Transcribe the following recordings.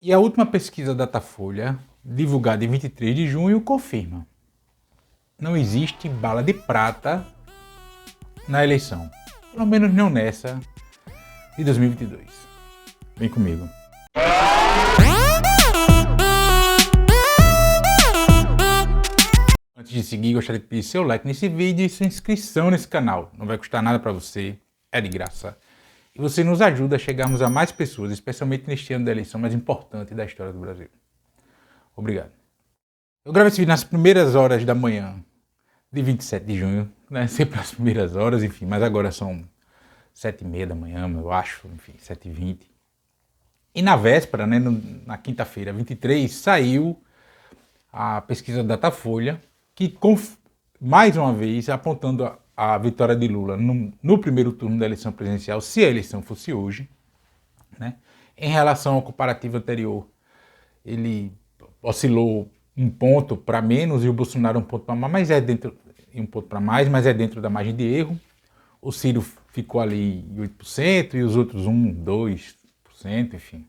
E a última pesquisa Datafolha, divulgada em 23 de junho, confirma: não existe bala de prata na eleição. Pelo menos não nessa de 2022. Vem comigo. Antes de seguir, gostaria de pedir seu like nesse vídeo e sua inscrição nesse canal. Não vai custar nada para você, é de graça. E você nos ajuda a chegarmos a mais pessoas, especialmente neste ano da eleição mais importante da história do Brasil. Obrigado. Eu gravei esse vídeo nas primeiras horas da manhã de 27 de junho, né? Sempre nas primeiras horas, enfim, mas agora são 7h30 da manhã, eu acho, enfim, 7h20. E na véspera, né, na quinta-feira, 23, saiu a pesquisa Datafolha, que mais uma vez apontando a vitória de Lula no primeiro turno da eleição presidencial, se a eleição fosse hoje, né? Em relação ao comparativo anterior, ele oscilou um ponto para menos e o Bolsonaro um ponto para mais, mas é dentro da margem de erro. O Ciro ficou ali em 8% e os outros 2%, enfim.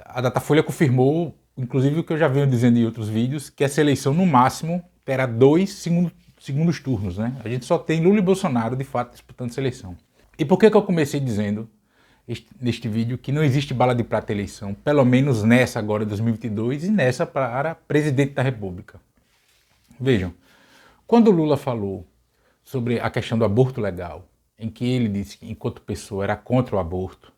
A Datafolha confirmou, inclusive o que eu já venho dizendo em outros vídeos, que essa eleição no máximo terá 2 segundos turnos, né? A gente só tem Lula e Bolsonaro de fato disputando essa eleição. E por que eu comecei dizendo neste vídeo que não existe bala de prata eleição, pelo menos nessa agora 2022 e nessa para presidente da República? Vejam, quando Lula falou sobre a questão do aborto legal, em que ele disse que enquanto pessoa era contra o aborto,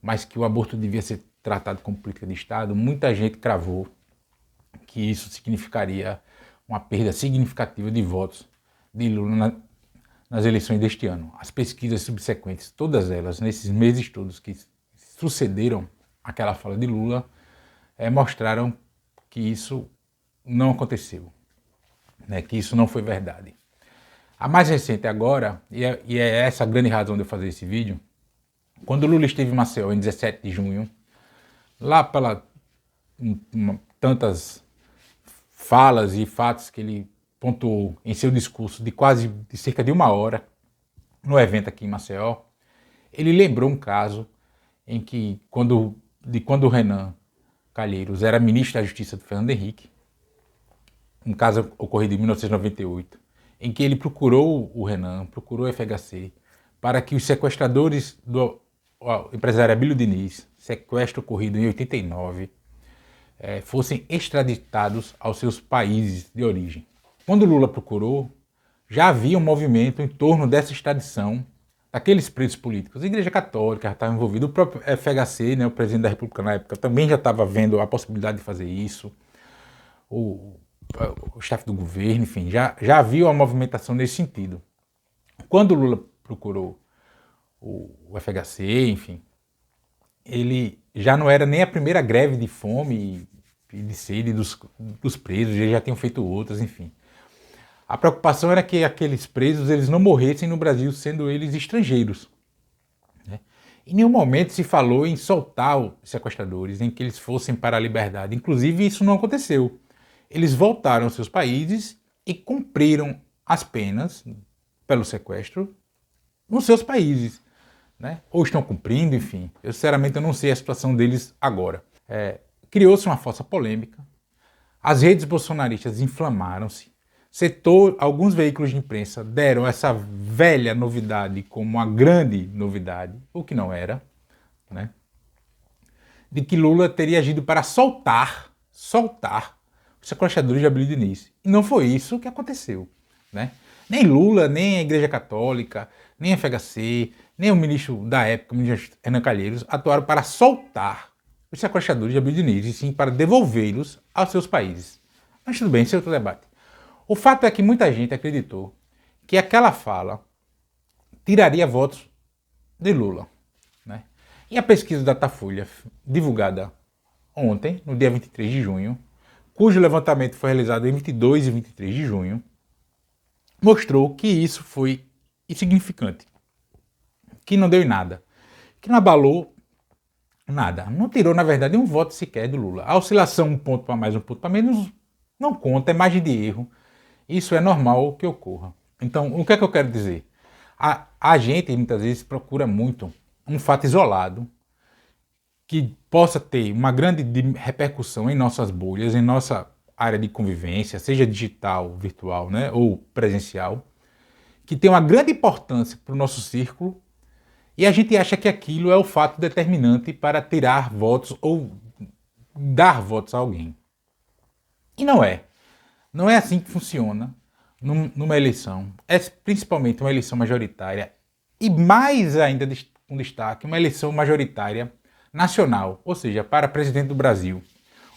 mas que o aborto devia ser tratado como política de Estado, muita gente cravou que isso significaria uma perda significativa de votos de Lula nas eleições deste ano. As pesquisas subsequentes, todas elas, nesses meses todos que sucederam aquela fala de Lula, mostraram que isso não aconteceu, né, que isso não foi verdade. A mais recente agora, e é essa a grande razão de eu fazer esse vídeo, quando Lula esteve em Maceió, em 17 de junho, lá pela tantas falas e fatos que ele pontuou em seu discurso de cerca de 1 hora, no evento aqui em Maceió, ele lembrou um caso em que, quando o Renan Calheiros era ministro da Justiça do Fernando Henrique, um caso ocorrido em 1998, em que ele procurou o Renan, procurou o FHC, para que os sequestradores do empresário Abílio Diniz, sequestro ocorrido em 89, fossem extraditados aos seus países de origem. Quando Lula procurou, já havia um movimento em torno dessa extradição daqueles presos políticos. A Igreja Católica já estava envolvida, o próprio FHC, né, o presidente da República na época, também já estava vendo a possibilidade de fazer isso, o chefe do governo, enfim, já havia uma movimentação nesse sentido. Quando Lula procurou o FHC, enfim, ele já não era nem a primeira greve de fome e de sede dos presos, eles já tinham feito outras, enfim. A preocupação era que aqueles presos eles não morressem no Brasil, sendo eles estrangeiros, né? Em nenhum momento se falou em soltar os sequestradores, em que eles fossem para a liberdade. Inclusive, isso não aconteceu. Eles voltaram aos seus países e cumpriram as penas pelo sequestro nos seus países, né? Ou estão cumprindo, enfim. Eu sinceramente não sei a situação deles agora. Criou-se uma falsa polêmica, as redes bolsonaristas inflamaram-se, alguns veículos de imprensa deram essa velha novidade como uma grande novidade, o que não era, né? De que Lula teria agido para soltar os sequestradores de Abílio Diniz. E não foi isso que aconteceu, né? Nem Lula, nem a Igreja Católica, nem a FHC, nem o ministro da época, o ministro Renan Calheiros, atuaram para soltar os sequestradores de Abílio Diniz, e sim para devolvê-los aos seus países. Mas tudo bem, esse é outro debate. O fato é que muita gente acreditou que aquela fala tiraria votos de Lula, né? E a pesquisa Datafolha, divulgada ontem, no dia 23 de junho, cujo levantamento foi realizado em 22 e 23 de junho, mostrou que isso foi insignificante, que não deu em nada, que não abalou nada, não tirou, na verdade, um voto sequer do Lula. A oscilação, um ponto para mais, um ponto para menos, não conta, é margem de erro. Isso é normal que ocorra. Então, o que é que eu quero dizer? A gente, muitas vezes, procura muito um fato isolado que possa ter uma grande repercussão em nossas bolhas, em nossa área de convivência, seja digital, virtual, né, ou presencial, que tem uma grande importância para o nosso círculo, e a gente acha que aquilo é o fato determinante para tirar votos ou dar votos a alguém. E não é. Não é assim que funciona numa eleição. É principalmente uma eleição majoritária e mais ainda com destaque, uma eleição majoritária nacional, ou seja, para presidente do Brasil.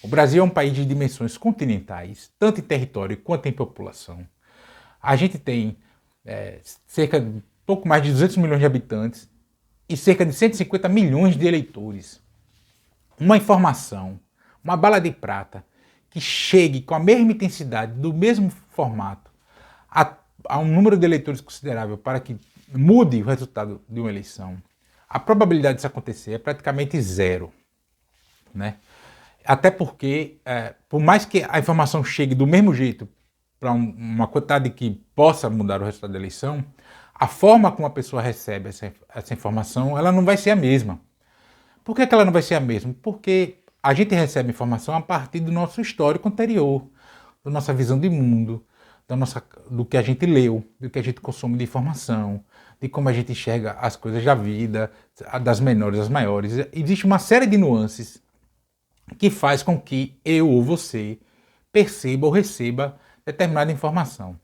O Brasil é um país de dimensões continentais, tanto em território quanto em população. A gente tem cerca de pouco mais de 200 milhões de habitantes e cerca de 150 milhões de eleitores. Uma informação, uma bala de prata, que chegue com a mesma intensidade, do mesmo formato, a um número de eleitores considerável para que mude o resultado de uma eleição, a probabilidade disso acontecer é praticamente zero, né? Até porque, por mais que a informação chegue do mesmo jeito para uma quantidade que possa mudar o resultado da eleição, a forma como a pessoa recebe essa informação, ela não vai ser a mesma. Por que ela não vai ser a mesma? Porque a gente recebe informação a partir do nosso histórico anterior, da nossa visão de mundo, do que a gente leu, do que a gente consome de informação, de como a gente enxerga as coisas da vida, das menores às maiores. Existe uma série de nuances que faz com que eu ou você perceba ou receba determinada informação.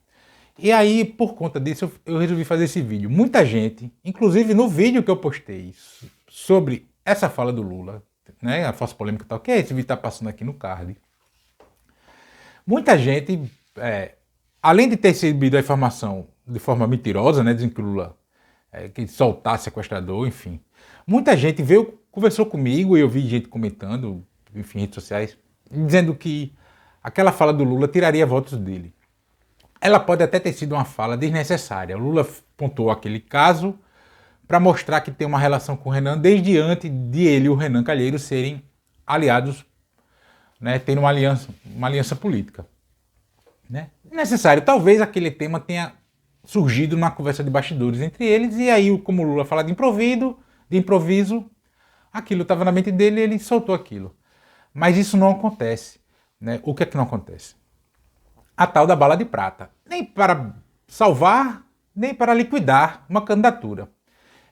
E aí, por conta disso, eu resolvi fazer esse vídeo. Muita gente, inclusive no vídeo que eu postei sobre essa fala do Lula, né, a falsa polêmica e tal, que é esse vídeo que está passando aqui no card. Muita gente, além de ter recebido a informação de forma mentirosa, né, dizendo que o Lula que soltar sequestrador, enfim. Muita gente veio, conversou comigo e eu vi gente comentando, enfim, redes sociais, dizendo que aquela fala do Lula tiraria votos dele. Ela pode até ter sido uma fala desnecessária. O Lula pontuou aquele caso para mostrar que tem uma relação com o Renan desde antes de ele e o Renan Calheiros serem aliados, né, tendo uma aliança política. Né? Necessário. Talvez aquele tema tenha surgido numa conversa de bastidores entre eles, e aí, como o Lula fala de improviso, aquilo estava na mente dele e ele soltou aquilo. Mas isso não acontece. Né? O que é que não acontece? A tal da bala de prata. Nem para salvar, nem para liquidar uma candidatura.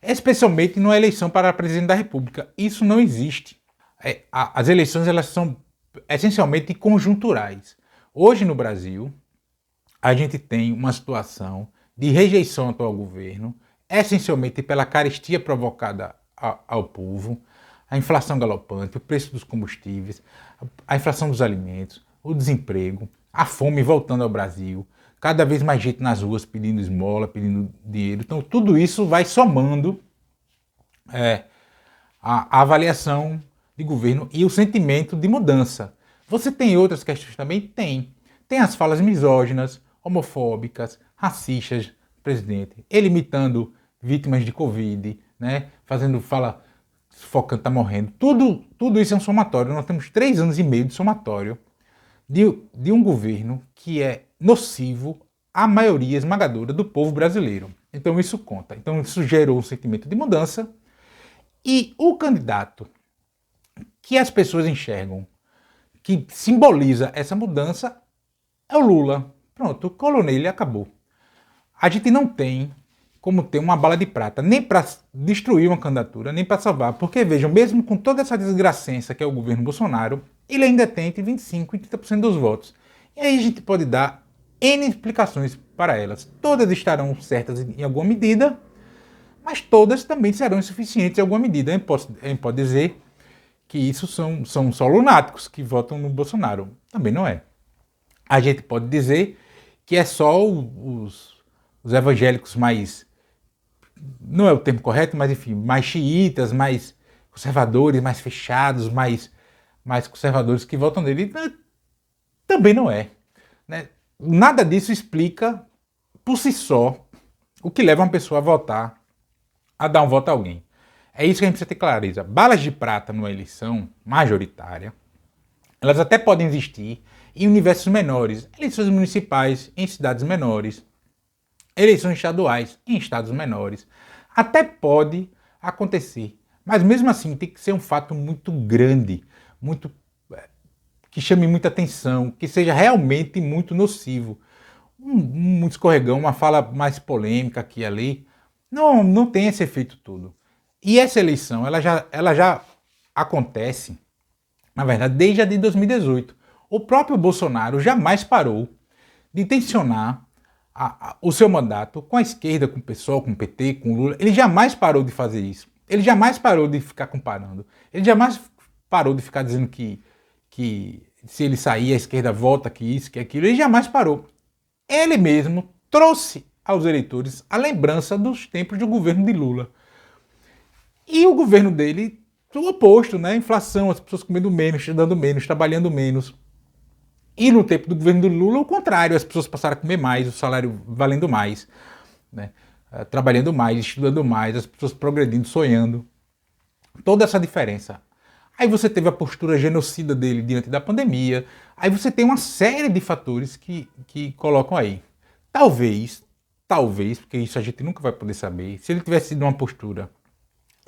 Especialmente numa eleição para presidente da República. Isso não existe. As eleições elas são essencialmente conjunturais. Hoje no Brasil, a gente tem uma situação de rejeição ao atual governo, essencialmente pela carestia provocada ao povo, a inflação galopante, o preço dos combustíveis, a inflação dos alimentos, o desemprego, a fome voltando ao Brasil, cada vez mais gente nas ruas pedindo esmola, pedindo dinheiro. Então tudo isso vai somando a avaliação de governo e o sentimento de mudança. Você tem outras questões também? Tem. Tem as falas misóginas, homofóbicas, racistas do presidente. Ele imitando vítimas de Covid, né? Fazendo fala, sufocando, tá morrendo. Tudo isso é um somatório. Nós temos 3 anos e meio de somatório de um governo que é nocivo à maioria esmagadora do povo brasileiro. Então isso conta. Então isso gerou um sentimento de mudança e o candidato que as pessoas enxergam que simboliza essa mudança é o Lula. Pronto, colou nele e acabou. A gente não tem como ter uma bala de prata, nem para destruir uma candidatura, nem para salvar. Porque, vejam, mesmo com toda essa desgracença que é o governo Bolsonaro, ele ainda tem entre 25% e 30% dos votos. E aí a gente pode dar N explicações para elas. Todas estarão certas em alguma medida, mas todas também serão insuficientes em alguma medida. A gente pode dizer que isso são só lunáticos que votam no Bolsonaro. Também não é. A gente pode dizer que é só os evangélicos mais, não é o termo correto, mas enfim, mais xiitas, mais conservadores, mais fechados, mais conservadores que votam nele. Também não é. Né? Nada disso explica, por si só, o que leva uma pessoa a votar, a dar um voto a alguém. É isso que a gente precisa ter clareza. Balas de prata numa eleição majoritária, elas até podem existir em universos menores, eleições municipais em cidades menores, eleições estaduais em estados menores. Até pode acontecer, Mas mesmo assim tem que ser um fato muito grande, muito que chame muita atenção, que seja realmente muito nocivo. Um escorregão, uma fala mais polêmica aqui e ali, não tem esse efeito todo. E essa eleição, ela já acontece, na verdade, desde a de 2018. O próprio Bolsonaro jamais parou de tensionar o seu mandato com a esquerda, com o PSOL, com o PT, com o Lula. Ele jamais parou de fazer isso. Ele jamais parou de ficar comparando. Ele jamais parou de ficar dizendo que se ele sair, a esquerda volta, que isso, que aquilo. Ele jamais parou. Ele mesmo trouxe aos eleitores a lembrança dos tempos do governo de Lula. E o governo dele, o oposto, né? Inflação, as pessoas comendo menos, estudando menos, trabalhando menos. E no tempo do governo do Lula, o contrário, as pessoas passaram a comer mais, o salário valendo mais, né? Trabalhando mais, estudando mais, as pessoas progredindo, sonhando. Toda essa diferença. Aí você teve a postura genocida dele diante da pandemia. Aí você tem uma série de fatores que colocam aí. Talvez, porque isso a gente nunca vai poder saber, se ele tivesse sido uma postura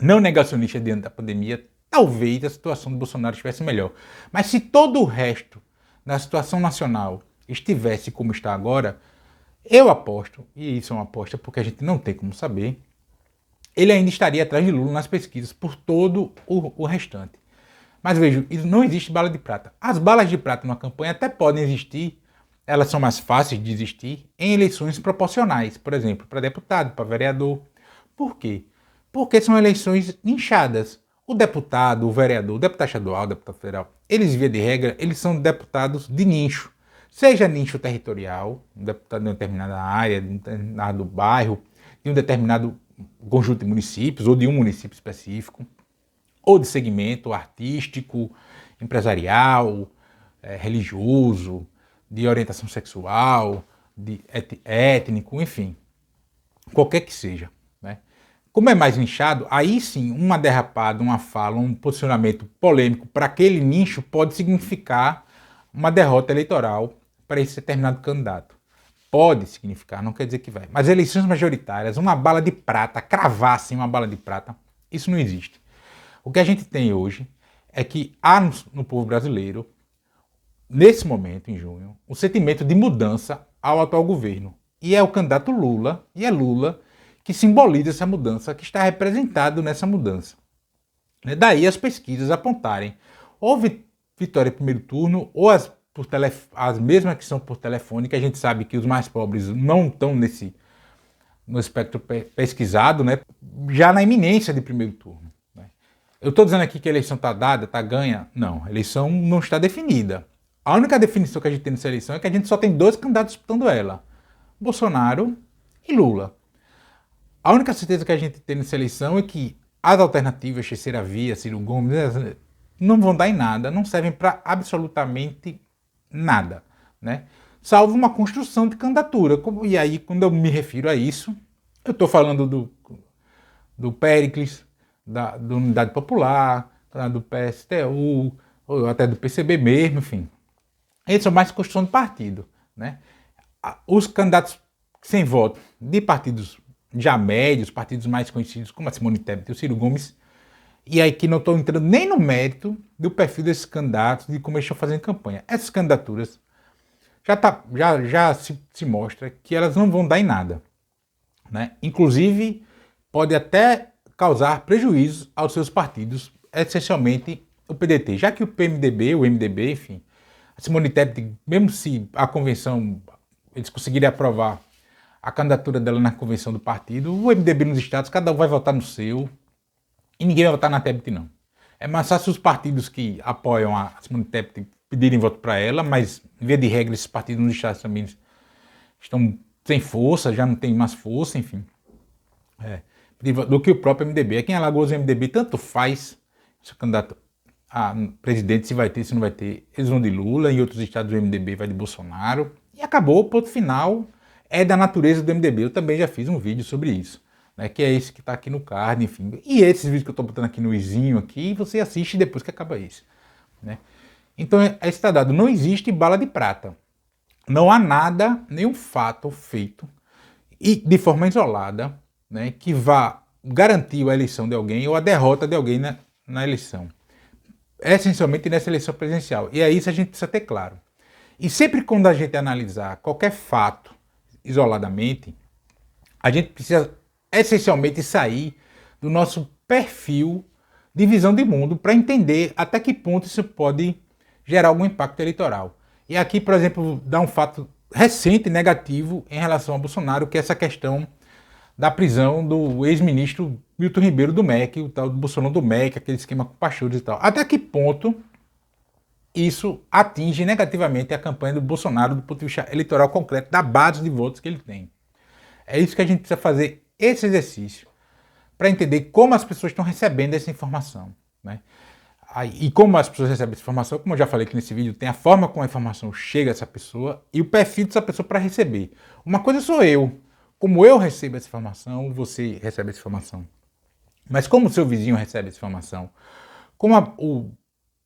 não negacionista diante da pandemia, talvez a situação do Bolsonaro estivesse melhor. Mas se todo o resto da situação nacional estivesse como está agora, eu aposto, e isso é uma aposta porque a gente não tem como saber, ele ainda estaria atrás de Lula nas pesquisas por todo o restante. Mas vejo, não existe bala de prata. As balas de prata numa campanha até podem existir, elas são mais fáceis de existir em eleições proporcionais, por exemplo, para deputado, para vereador. Por quê? Porque são eleições nichadas. O deputado, o vereador, o deputado estadual, o deputado federal, eles, via de regra, eles são deputados de nicho. Seja nicho territorial, um deputado de uma determinada área, de um determinado bairro, de um determinado conjunto de municípios, ou de um município específico, ou de segmento artístico, empresarial, religioso, de orientação sexual, de étnico, enfim, qualquer que seja. Né? Como é mais nichado, aí sim, uma derrapada, uma fala, um posicionamento polêmico para aquele nicho pode significar uma derrota eleitoral para esse determinado candidato. Pode significar, não quer dizer que vai. Mas eleições majoritárias, uma bala de prata, cravar assim uma bala de prata, isso não existe. O que a gente tem hoje é que há no povo brasileiro, nesse momento, em junho, um sentimento de mudança ao atual governo. E é o candidato Lula, e é Lula que simboliza essa mudança, que está representado nessa mudança. Daí as pesquisas apontarem ou vitória em primeiro turno, ou as mesmas que são por telefone, que a gente sabe que os mais pobres não estão no espectro pesquisado, né? Já na iminência de primeiro turno. Eu estou dizendo aqui que a eleição está dada, está ganha? Não, a eleição não está definida. A única definição que a gente tem nessa eleição é que a gente só tem dois candidatos disputando ela, Bolsonaro e Lula. A única certeza que a gente tem nessa eleição é que as alternativas, terceira via, Ciro Gomes, não vão dar em nada, não servem para absolutamente nada, né? Salvo uma construção de candidatura. E aí, quando eu me refiro a isso, eu estou falando do Péricles, da Unidade Popular, do PSTU, ou até do PCB mesmo, enfim. Eles são mais construção de partido. Né? Os candidatos sem voto de partidos já médios, partidos mais conhecidos como a Simone Tebet e o Ciro Gomes, e aí que não estou entrando nem no mérito do perfil desses candidatos, de como eles estão fazendo campanha. Essas candidaturas já se mostra que elas não vão dar em nada. Né? Inclusive, pode até causar prejuízo aos seus partidos, essencialmente o PDT, já que o PMDB, o MDB, enfim, a Simone Tebet, mesmo se a convenção, eles conseguirem aprovar a candidatura dela na convenção do partido, o MDB nos estados, cada um vai votar no seu, e ninguém vai votar na Tebet, não. É mais fácil os partidos que apoiam a Simone Tebet pedirem voto para ela, mas, via de regra, esses partidos nos estados também estão sem força, já não tem mais força, enfim. Do que o próprio MDB. Aqui em Alagoas o MDB tanto faz se o candidato a presidente, se vai ter, se não vai ter, eles vão de Lula, em outros estados do MDB vai de Bolsonaro, e acabou, o ponto final é da natureza do MDB. Eu também já fiz um vídeo sobre isso, né, que é esse que está aqui no card, enfim. E esses vídeos que eu estou botando aqui no izinho aqui, você assiste depois que acaba esse. Né? Então, esse está dado, não existe bala de prata. Não há nada, nenhum fato feito, e de forma isolada, né, que vá garantiu a eleição de alguém ou a derrota de alguém na eleição. Essencialmente nessa eleição presidencial. E é isso que a gente precisa ter claro. E sempre quando a gente analisar qualquer fato isoladamente, a gente precisa essencialmente sair do nosso perfil de visão de mundo para entender até que ponto isso pode gerar algum impacto eleitoral. E aqui, por exemplo, dá um fato recente negativo em relação a Bolsonaro, que é essa questão da prisão do ex-ministro Milton Ribeiro do MEC, o tal do Bolsonaro do MEC, aquele esquema com pastores e tal. Até que ponto isso atinge negativamente a campanha do Bolsonaro do ponto de vista eleitoral concreto, da base de votos que ele tem. É isso que a gente precisa fazer, esse exercício, para entender como as pessoas estão recebendo essa informação, né? E como as pessoas recebem essa informação, como eu já falei aqui nesse vídeo, tem a forma como a informação chega a essa pessoa e o perfil dessa pessoa para receber. Uma coisa sou eu, como eu recebo essa informação, você recebe essa informação. Mas como o seu vizinho recebe essa informação, como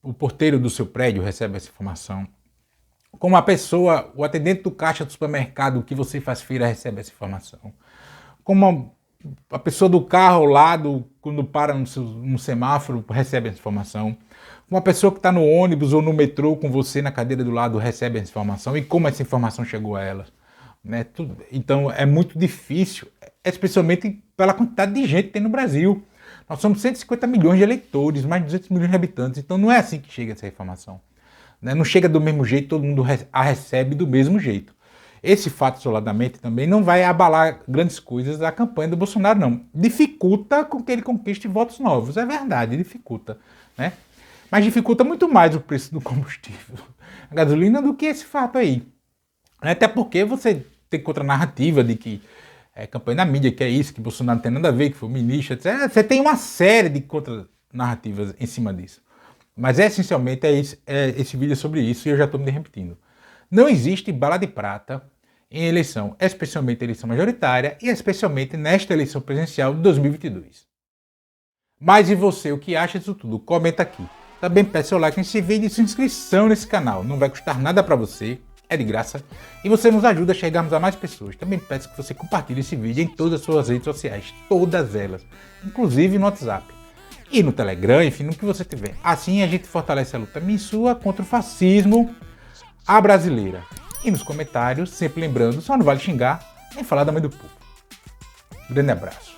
o porteiro do seu prédio recebe essa informação, como a pessoa, o atendente do caixa do supermercado que você faz feira recebe essa informação, como a pessoa do carro ao lado, quando para no semáforo, recebe essa informação, como a pessoa que está no ônibus ou no metrô com você na cadeira do lado recebe essa informação e como essa informação chegou a ela. Né? Então é muito difícil, especialmente pela quantidade de gente que tem no Brasil. Nós somos 150 milhões de eleitores, mais de 200 milhões de habitantes, então não é assim que chega essa informação. Né? Não chega do mesmo jeito, todo mundo a recebe do mesmo jeito. Esse fato isoladamente também não vai abalar grandes coisas da campanha do Bolsonaro, não. Dificulta com que ele conquiste votos novos, é verdade, dificulta. Né? Mas dificulta muito mais o preço do combustível, a gasolina, do que esse fato aí. Até porque você tem contranarrativa de que é campanha na mídia, que é isso, que Bolsonaro não tem nada a ver, que foi ministro, etc. Você tem uma série de contranarrativas em cima disso. Mas essencialmente esse vídeo é sobre isso e eu já estou me repetindo. Não existe bala de prata em eleição, especialmente eleição majoritária e especialmente nesta eleição presidencial de 2022. Mas e você, o que acha disso tudo? Comenta aqui. Também peça seu like nesse vídeo e sua inscrição nesse canal. Não vai custar nada para você, é de graça. E você nos ajuda a chegarmos a mais pessoas. Também peço que você compartilhe esse vídeo em todas as suas redes sociais, todas elas, inclusive no WhatsApp. E no Telegram, enfim, no que você tiver. Assim a gente fortalece a luta minha e sua contra o fascismo à brasileira. E nos comentários, sempre lembrando, só não vale xingar nem falar da mãe do povo. Grande abraço.